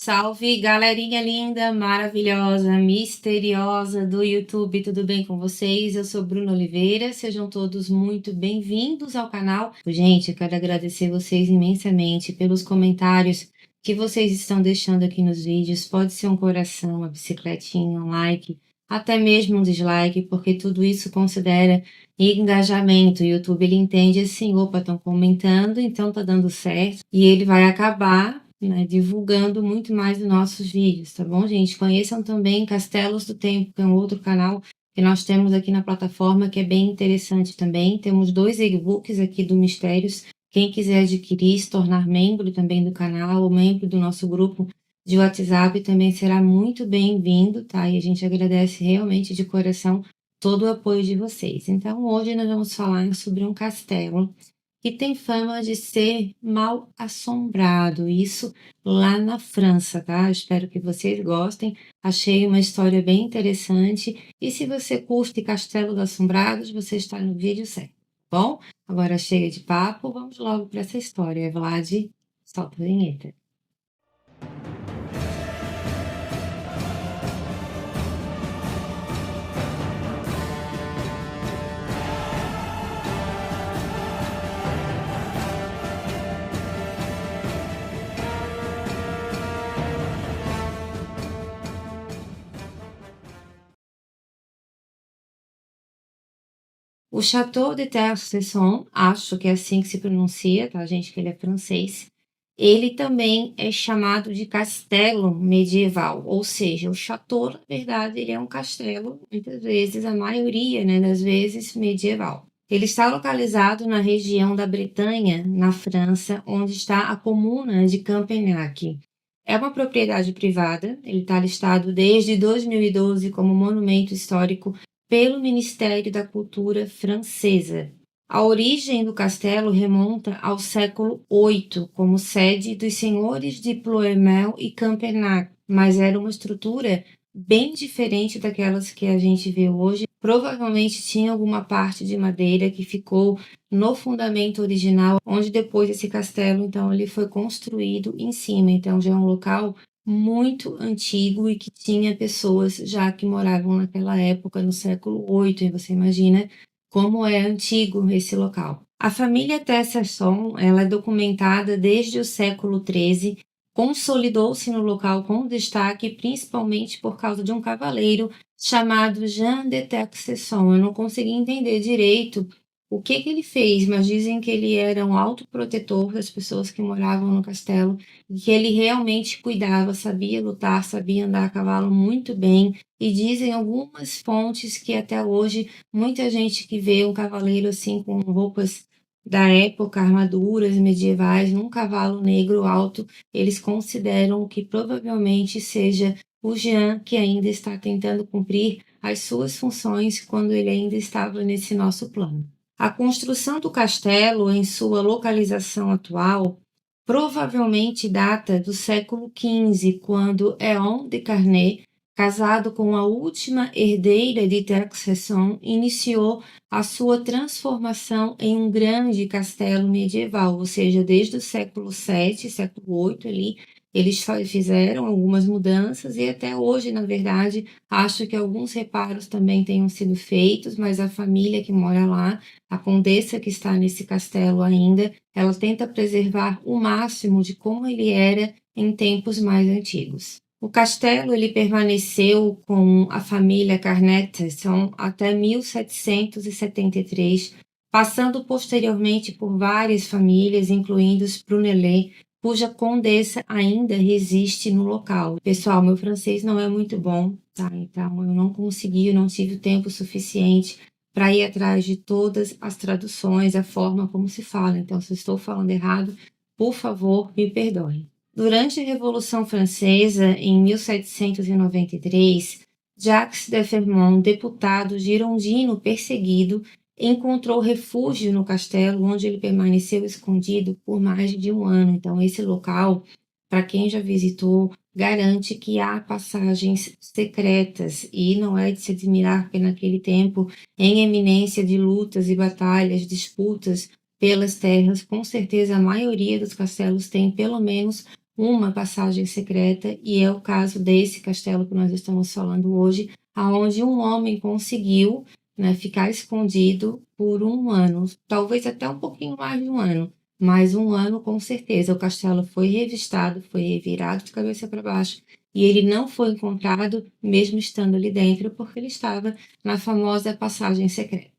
salve, galerinha linda, maravilhosa, misteriosa do YouTube, tudo bem com vocês? Eu sou Bruna Oliveira, sejam todos muito bem-vindos ao canal. Gente, eu quero agradecer vocês imensamente pelos comentários que vocês estão deixando aqui nos vídeos. Pode ser um coração, uma bicicletinha, um like, até mesmo um dislike, porque tudo isso considera engajamento. O YouTube, ele entende assim, opa, estão comentando, então tá dando certo, e ele vai acabar divulgando muito mais os nossos vídeos, tá bom, gente? Conheçam também Castelos do Tempo, que é um outro canal que nós temos aqui na plataforma, que é bem interessante também. Temos 2 e-books aqui do Mistérios. Quem quiser adquirir, se tornar membro também do canal, ou membro do nosso grupo de WhatsApp, também será muito bem-vindo, tá? E a gente agradece realmente de coração todo o apoio de vocês. Então, hoje nós vamos falar sobre um castelo que tem fama de ser mal assombrado, isso lá na França, tá? Espero que vocês gostem, achei uma história bem interessante, e se você curte Castelos Assombrados, você está no vídeo certo, bom? Agora chega de papo, vamos logo para essa história. Vlad, solta a vinheta. O Château de Terre-Cesson, acho que é assim que se pronuncia, tá, gente, que ele é francês. Ele também é chamado de castelo medieval, ou seja, o château, na verdade, ele é um castelo, muitas vezes, a maioria, das vezes, medieval. Ele está localizado na região da Bretanha, na França, onde está a comuna de Campagnac. É uma propriedade privada, ele está listado desde 2012 como monumento histórico pelo Ministério da Cultura francesa. A origem do castelo remonta ao século VIII, como sede dos senhores de Ploermel e Campagnac, mas era uma estrutura bem diferente daquelas que a gente vê hoje. Provavelmente tinha alguma parte de madeira que ficou no fundamento original, onde depois esse castelo, então, ele foi construído em cima. Então, já é um local muito antigo e que tinha pessoas já que moravam naquela época, no século VIII, e você imagina como é antigo esse local. A família Tesserson, ela é documentada desde o século XIII, consolidou-se no local com destaque principalmente por causa de um cavaleiro chamado Jean de Tercesson. Eu não consegui entender direito o que ele fez, mas dizem que ele era um autoprotetor das pessoas que moravam no castelo e que ele realmente cuidava, sabia lutar, sabia andar a cavalo muito bem. E dizem algumas fontes que até hoje muita gente que vê um cavaleiro assim com roupas da época, armaduras medievais, num cavalo negro alto, eles consideram que provavelmente seja o Jean, que ainda está tentando cumprir as suas funções quando ele ainda estava nesse nosso plano. A construção do castelo, em sua localização atual, provavelmente data do século XV, quando Éon de Carnet, casado com a última herdeira de Tercesson, iniciou a sua transformação em um grande castelo medieval, ou seja, desde o século VII, século VIII ali, eles fizeram algumas mudanças e até hoje, na verdade, acho que alguns reparos também tenham sido feitos, mas a família que mora lá, a condessa que está nesse castelo ainda, ela tenta preservar o máximo de como ele era em tempos mais antigos. O castelo ele permaneceu com a família Carnet-Tesson até 1773, passando posteriormente por várias famílias, incluindo os Prunellet, cuja condessa ainda resiste no local. Pessoal, meu francês não é muito bom, tá? Então eu não tive tempo suficiente para ir atrás de todas as traduções, a forma como se fala. Então, se eu estou falando errado, por favor, me perdoem. Durante a Revolução Francesa, em 1793, Jacques de Fermont, deputado girondino perseguido, encontrou refúgio no castelo, onde ele permaneceu escondido por mais de um ano. Então, esse local, para quem já visitou, garante que há passagens secretas, e não é de se admirar, porque naquele tempo, em eminência de lutas e batalhas, disputas pelas terras, com certeza a maioria dos castelos tem pelo menos uma passagem secreta, e é o caso desse castelo que nós estamos falando hoje, aonde um homem conseguiu, né, ficar escondido por um ano, talvez até um pouquinho mais de um ano, mas um ano com certeza. O castelo foi revistado, foi revirado de cabeça para baixo, e ele não foi encontrado, mesmo estando ali dentro, porque ele estava na famosa passagem secreta.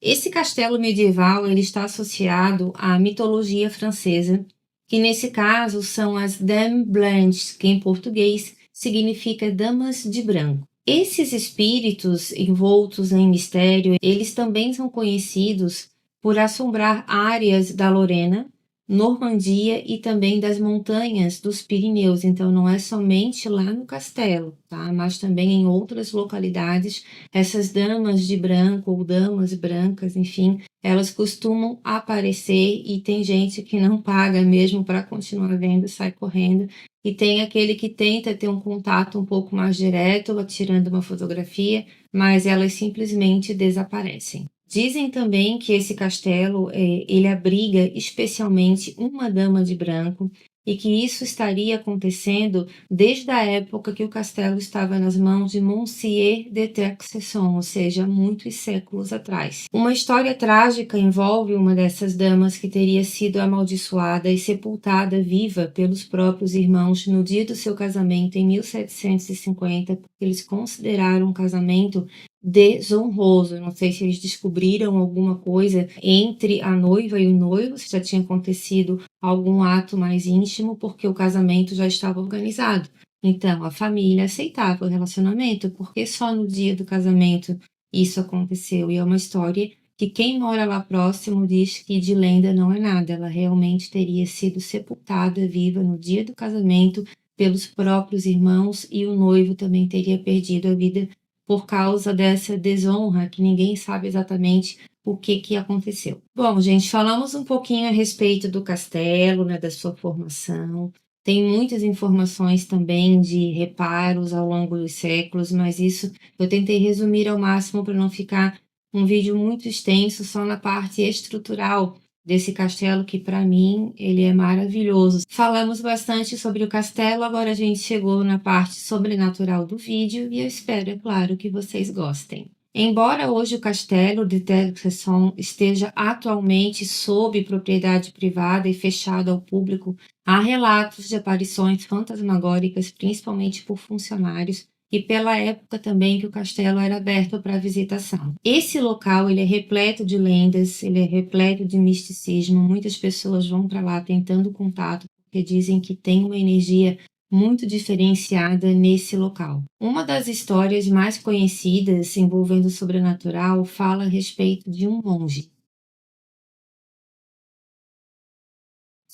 Esse castelo medieval ele está associado à mitologia francesa, que nesse caso são as Dames Blanches, que em português significa damas de branco. Esses espíritos envoltos em mistério, eles também são conhecidos por assombrar áreas da Lorena, Normandia e também das montanhas dos Pirineus. Então não é somente lá no castelo, tá? Mas também em outras localidades. Essas damas de branco ou damas brancas, enfim, elas costumam aparecer e tem gente que não paga mesmo para continuar vendo, sai correndo. E tem aquele que tenta ter um contato um pouco mais direto, tirando uma fotografia, mas elas simplesmente desaparecem. Dizem também que esse castelo ele abriga especialmente uma dama de branco e que isso estaria acontecendo desde a época que o castelo estava nas mãos de Monsieur de Tercesson, ou seja, muitos séculos atrás. Uma história trágica envolve uma dessas damas que teria sido amaldiçoada e sepultada viva pelos próprios irmãos no dia do seu casamento em 1750, porque eles consideraram um casamento desonroso. Não sei se eles descobriram alguma coisa entre a noiva e o noivo, se já tinha acontecido algum ato mais íntimo, porque o casamento já estava organizado. Então, a família aceitava o relacionamento, porque só no dia do casamento isso aconteceu. E é uma história que quem mora lá próximo diz que de lenda não é nada. Ela realmente teria sido sepultada viva no dia do casamento pelos próprios irmãos e o noivo também teria perdido a vida por causa dessa desonra que ninguém sabe exatamente o que aconteceu. Bom, gente, falamos um pouquinho a respeito do castelo, né, da sua formação. Tem muitas informações também de reparos ao longo dos séculos, mas isso eu tentei resumir ao máximo para não ficar um vídeo muito extenso só na parte estrutural desse castelo, que para mim ele é maravilhoso. Falamos bastante sobre o castelo, agora a gente chegou na parte sobrenatural do vídeo e eu espero, é claro, que vocês gostem. Embora hoje o castelo de Tercesson esteja atualmente sob propriedade privada e fechado ao público, há relatos de aparições fantasmagóricas, principalmente por funcionários, e pela época também que o castelo era aberto para visitação. Esse local ele é repleto de lendas, ele é repleto de misticismo, muitas pessoas vão para lá tentando contato, porque dizem que tem uma energia muito diferenciada nesse local. Uma das histórias mais conhecidas envolvendo o sobrenatural fala a respeito de um monge.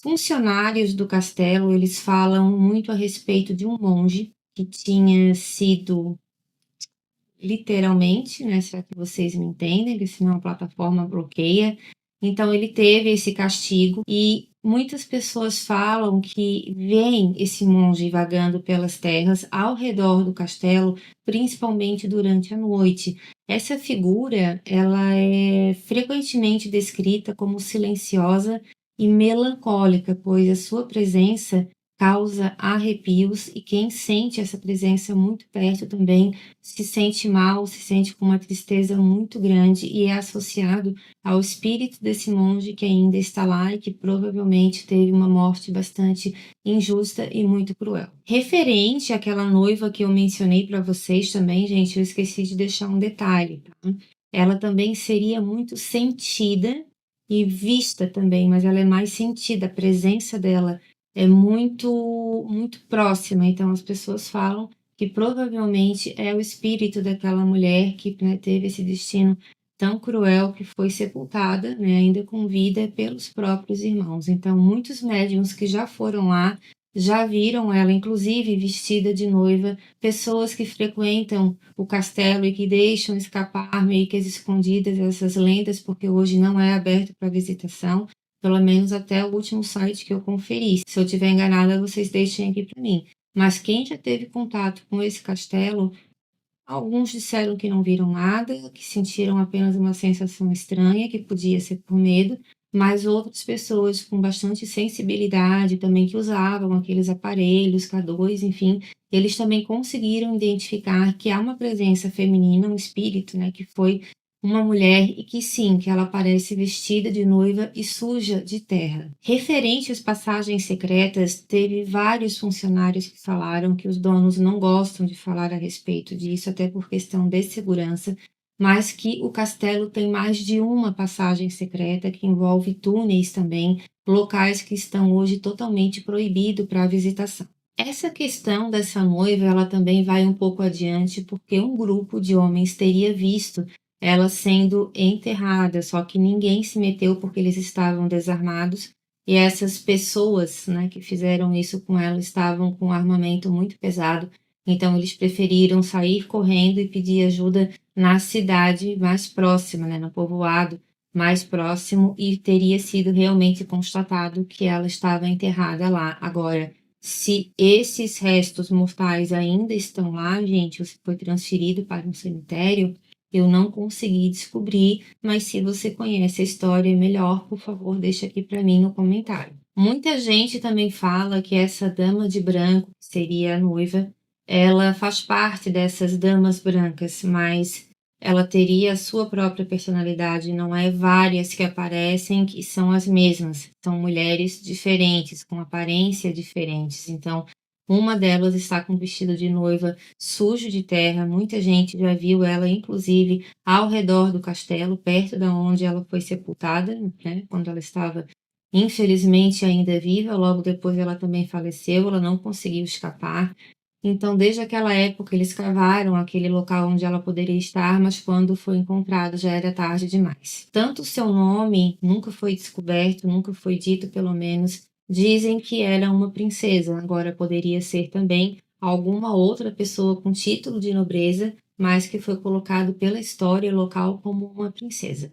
Funcionários do castelo, eles falam muito a respeito de um monge que tinha sido literalmente, né? Será que vocês me entendem? Porque senão a plataforma bloqueia. Então ele teve esse castigo e muitas pessoas falam que vem esse monge vagando pelas terras ao redor do castelo, principalmente durante a noite. Essa figura, ela é frequentemente descrita como silenciosa e melancólica, pois a sua presença causa arrepios e quem sente essa presença muito perto também se sente mal, se sente com uma tristeza muito grande e é associado ao espírito desse monge que ainda está lá e que provavelmente teve uma morte bastante injusta e muito cruel. Referente àquela noiva que eu mencionei para vocês também, gente, eu esqueci de deixar um detalhe, tá? Ela também seria muito sentida e vista também, mas ela é mais sentida, a presença dela é muito próxima, então as pessoas falam que provavelmente é o espírito daquela mulher que, né, teve esse destino tão cruel, que foi sepultada, né, ainda com vida pelos próprios irmãos. Então, muitos médiuns que já foram lá já viram ela, inclusive vestida de noiva, pessoas que frequentam o castelo e que deixam escapar meio que as escondidas essas lendas, porque hoje não é aberto para visitação, pelo menos até o último site que eu conferi. Se eu estiver enganada, vocês deixem aqui para mim. Mas quem já teve contato com esse castelo, alguns disseram que não viram nada, que sentiram apenas uma sensação estranha, que podia ser por medo, mas outras pessoas com bastante sensibilidade também que usavam aqueles aparelhos K2, enfim, eles também conseguiram identificar que há uma presença feminina, um espírito, né, que foi uma mulher e que sim, que ela aparece vestida de noiva e suja de terra. Referente às passagens secretas, teve vários funcionários que falaram que os donos não gostam de falar a respeito disso, até por questão de segurança, mas que o castelo tem mais de uma passagem secreta que envolve túneis também, locais que estão hoje totalmente proibidos para a visitação. Essa questão dessa noiva, ela também vai um pouco adiante, porque um grupo de homens teria visto ela sendo enterrada, só que ninguém se meteu porque eles estavam desarmados, e essas pessoas, né, que fizeram isso com ela estavam com armamento muito pesado, então eles preferiram sair correndo e pedir ajuda na cidade mais próxima, né, no povoado mais próximo, e teria sido realmente constatado que ela estava enterrada lá. Agora, se esses restos mortais ainda estão lá, gente, ou se foi transferido para um cemitério, eu não consegui descobrir, mas se você conhece a história melhor, por favor, deixa aqui para mim no comentário. Muita gente também fala que essa dama de branco, que seria a noiva, ela faz parte dessas damas brancas, mas ela teria a sua própria personalidade, não é várias que aparecem que são as mesmas, são mulheres diferentes, com aparência diferentes. Então, uma delas está com um vestido de noiva sujo de terra, muita gente já viu ela, inclusive, ao redor do castelo, perto da onde ela foi sepultada, né, quando ela estava, infelizmente, ainda viva, logo depois ela também faleceu, ela não conseguiu escapar. Então, desde aquela época, eles cavaram aquele local onde ela poderia estar, mas quando foi encontrado já era tarde demais. Tanto o seu nome nunca foi descoberto, nunca foi dito, pelo menos. Dizem que era uma princesa, agora poderia ser também alguma outra pessoa com título de nobreza, mas que foi colocado pela história local como uma princesa.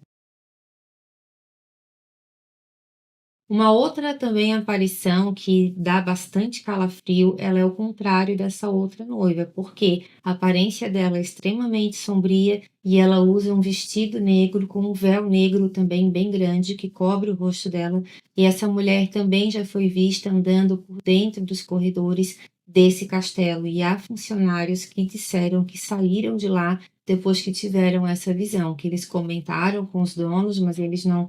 Uma outra também aparição que dá bastante calafrio, ela é o contrário dessa outra noiva, porque a aparência dela é extremamente sombria e ela usa um vestido negro com um véu negro também bem grande que cobre o rosto dela. E essa mulher também já foi vista andando por dentro dos corredores desse castelo. E há funcionários que disseram que saíram de lá depois que tiveram essa visão, que eles comentaram com os donos, mas eles não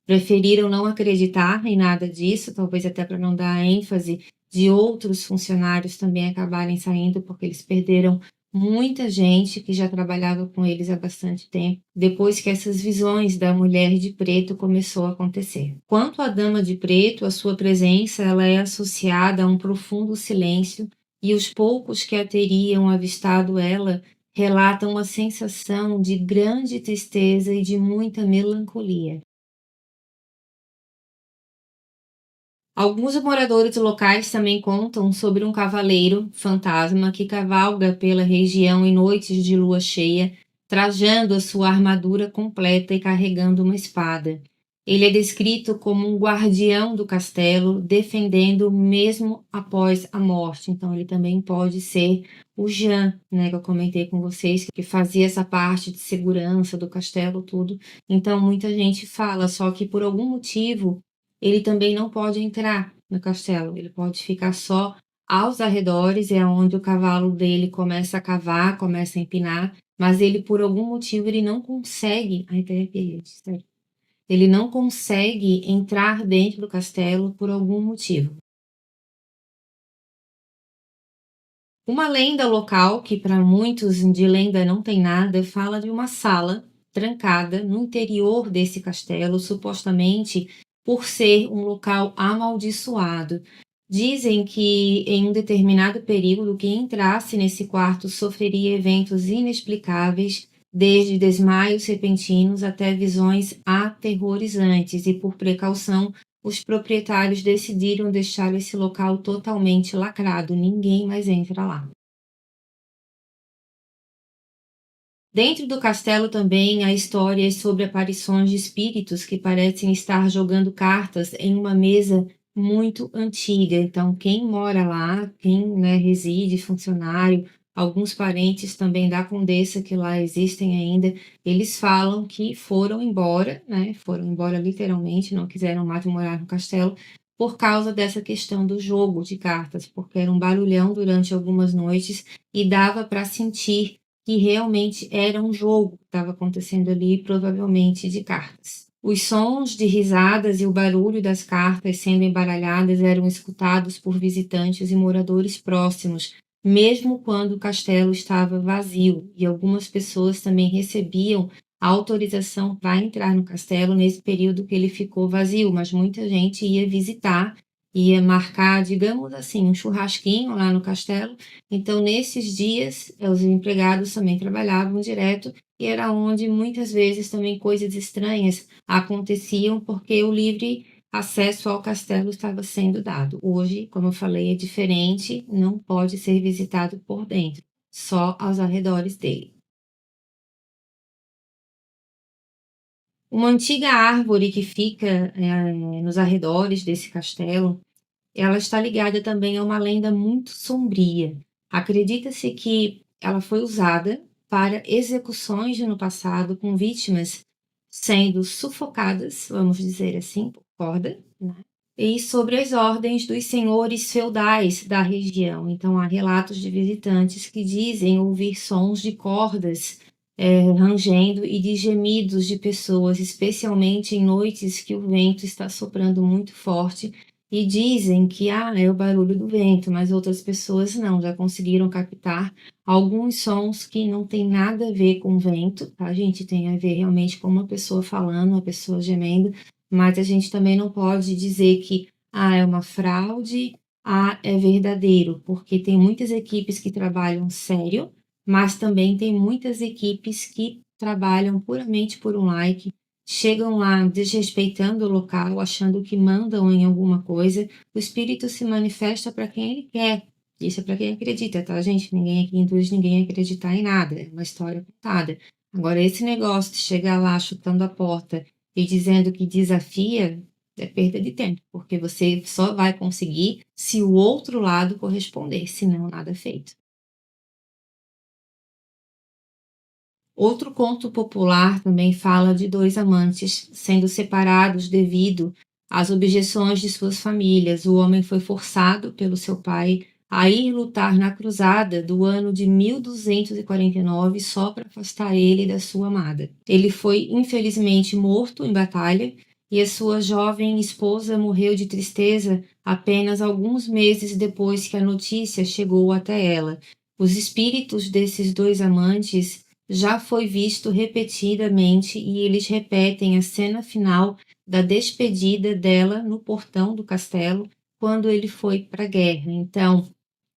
preferiram não acreditar em nada disso, talvez até para não dar ênfase de outros funcionários também acabarem saindo, porque eles perderam muita gente que já trabalhava com eles há bastante tempo, depois que essas visões da mulher de preto começou a acontecer. Quanto à dama de preto, a sua presença ela é associada a um profundo silêncio, e os poucos que a teriam avistado ela relatam uma sensação de grande tristeza e de muita melancolia. Alguns moradores locais também contam sobre um cavaleiro fantasma que cavalga pela região em noites de lua cheia, trajando a sua armadura completa e carregando uma espada. Ele é descrito como um guardião do castelo, defendendo mesmo após a morte. Então, ele também pode ser o Jean, né, que eu comentei com vocês, que fazia essa parte de segurança do castelo, tudo. Então, muita gente fala, só que por algum motivo ele também não pode entrar no castelo, ele pode ficar só aos arredores, é onde o cavalo dele começa a cavar, começa a empinar, mas ele, por algum motivo, ele não consegue, ai, até arrepiei, gente, sério. Ele não consegue entrar dentro do castelo por algum motivo. Uma lenda local, que para muitos de lenda não tem nada, fala de uma sala trancada no interior desse castelo, supostamente por ser um local amaldiçoado. Dizem que em um determinado período, quem entrasse nesse quarto sofreria eventos inexplicáveis, desde desmaios repentinos até visões aterrorizantes, e por precaução os proprietários decidiram deixar esse local totalmente lacrado, ninguém mais entra lá. Dentro do castelo também há histórias sobre aparições de espíritos que parecem estar jogando cartas em uma mesa muito antiga. Então, quem mora lá, quem, né, reside, funcionário, alguns parentes também da condessa que lá existem ainda, eles falam que foram embora, né? Foram embora literalmente, não quiseram mais morar no castelo por causa dessa questão do jogo de cartas, porque era um barulhão durante algumas noites e dava para sentir que realmente era um jogo que estava acontecendo ali, provavelmente de cartas. Os sons de risadas e o barulho das cartas sendo embaralhadas eram escutados por visitantes e moradores próximos, mesmo quando o castelo estava vazio, e algumas pessoas também recebiam a autorização para entrar no castelo nesse período que ele ficou vazio, mas muita gente ia visitar, ia marcar, digamos assim, um churrasquinho lá no castelo. Então, nesses dias, os empregados também trabalhavam direto e era onde muitas vezes também coisas estranhas aconteciam porque o livre acesso ao castelo estava sendo dado. Hoje, como eu falei, é diferente, não pode ser visitado por dentro, só aos arredores dele. Uma antiga árvore que fica nos arredores desse castelo, ela está ligada também a uma lenda muito sombria. Acredita-se que ela foi usada para execuções no passado com vítimas sendo sufocadas, vamos dizer assim, por corda, né? E sobre as ordens dos senhores feudais da região. Então, há relatos de visitantes que dizem ouvir sons de cordas rangendo e de gemidos de pessoas, especialmente em noites que o vento está soprando muito forte. E dizem que é o barulho do vento, mas outras pessoas não, já conseguiram captar alguns sons que não tem nada a ver com vento, tá? A gente tem a ver realmente com uma pessoa falando, uma pessoa gemendo, mas a gente também não pode dizer que é uma fraude, é verdadeiro, porque tem muitas equipes que trabalham sério, mas também tem muitas equipes que trabalham puramente por um like, chegam lá desrespeitando o local, achando que mandam em alguma coisa. O espírito se manifesta para quem ele quer. Isso é para quem acredita, tá, gente? Ninguém aqui induz ninguém a acreditar em nada. É uma história contada. Agora, esse negócio de chegar lá chutando a porta e dizendo que desafia é perda de tempo, porque você só vai conseguir se o outro lado corresponder, senão nada feito. Outro conto popular também fala de dois amantes sendo separados devido às objeções de suas famílias. O homem foi forçado pelo seu pai a ir lutar na cruzada do ano de 1249 só para afastar ele da sua amada. Ele foi infelizmente morto em batalha e a sua jovem esposa morreu de tristeza apenas alguns meses depois que a notícia chegou até ela. Os espíritos desses dois amantes já foi visto repetidamente e eles repetem a cena final da despedida dela no portão do castelo quando ele foi para a guerra. Então,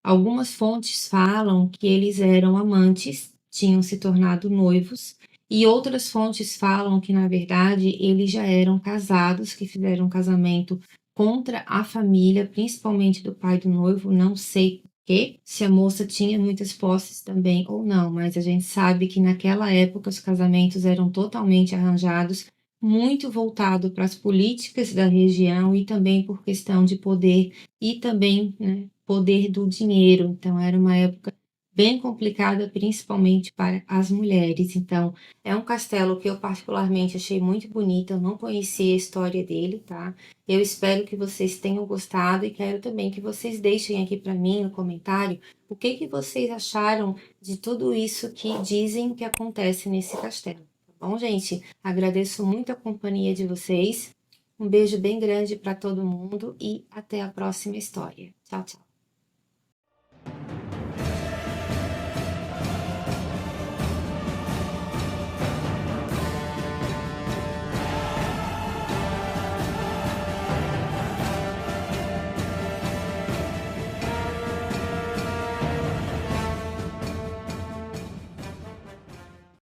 algumas fontes falam que eles eram amantes, tinham se tornado noivos, e outras fontes falam que, na verdade, eles já eram casados, que fizeram um casamento contra a família, principalmente do pai do noivo, não sei se a moça tinha muitas posses também ou não, mas a gente sabe que naquela época os casamentos eram totalmente arranjados, muito voltado para as políticas da região e também por questão de poder e também, né, poder do dinheiro. Então era uma época bem complicada, principalmente para as mulheres. Então é um castelo que eu particularmente achei muito bonito, eu não conhecia a história dele, tá? Eu espero que vocês tenham gostado e quero também que vocês deixem aqui para mim no comentário o que vocês acharam de tudo isso que dizem que acontece nesse castelo. Tá bom, gente? Agradeço muito a companhia de vocês. Um beijo bem grande para todo mundo e até a próxima história. Tchau, tchau.